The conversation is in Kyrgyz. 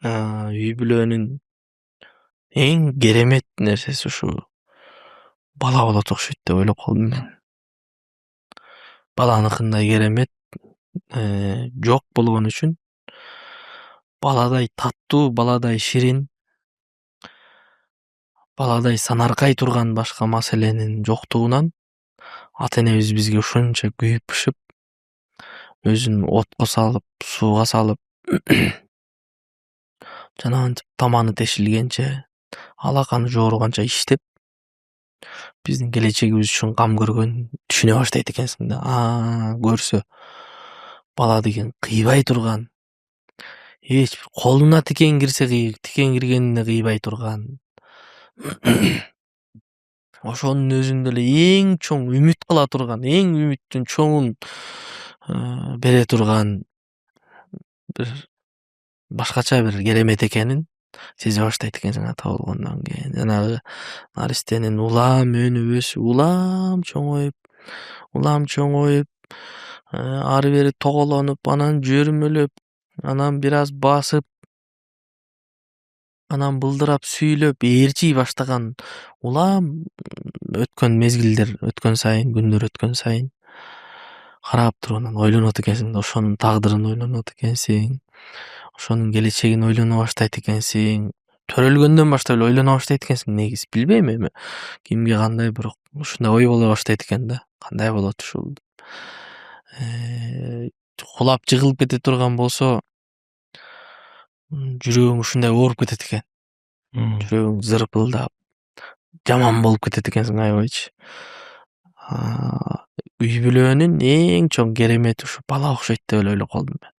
Үй бүлөнүн эң керемет нерсеси ушу бала болот окшойт деп ойлоп калдым мен. Баланыкындай керемет жок болгон үчүн баладай таттуу, баладай ширин, баладай санаркай турган башка маселенин жоктугунан ата энебиз бизге ушунча күйүп пышып, өзүн отко салып, сууга салып, жанагынтип таманы тешилгенче, алаканы жооруганча иштеп, биздин келечегибиз үчүн кам көргөнүн түшүнө баштайт экенсиң да. Көрсө бала деген кыйбай турган, эч бир колуна тикен кирсе тикен киргенине кыйбай турган, ошонун өзүндө эле эң чоң үмүт кыла турган, эң үмүттүн чоңун бере турган бир башкача бир керемет экенин сезе баштайт экенсиң ата болгондон кийин. Жанагы наристенин улам өнүп өсүп, улам чоңоюп, ары бери тоголонуп, анан жөрмөлөп, анан бир аз басып, анан былдырап сүйлөп, ээрчий баштаган улам өткөн мезгилдер өткөн сайын, күндөр өткөн сайын карап туруп анан ойлонот экенсиң да, ошонун тагдырын ойлонот экенсиң, ошонун келечегин ойлоно баштайт экенсиң. Төрөлгөндөн баштап эле ойлоно баштайт экенсиң, негизи билбейм эми кимге кандай, бирок ушундай ой боло баштайт экен да. Кандай болот ушул? Кулап жыгылып кете турган болсо, жүрөгүң ушундай ооруп кетет экен. Жүрөгүң зырпылдап, жаман болуп кетет экенсиң аябайчы. Үй бүлөнүн эң чоң керемети ушу бала окшойт деп эле ойлоп калдым мен.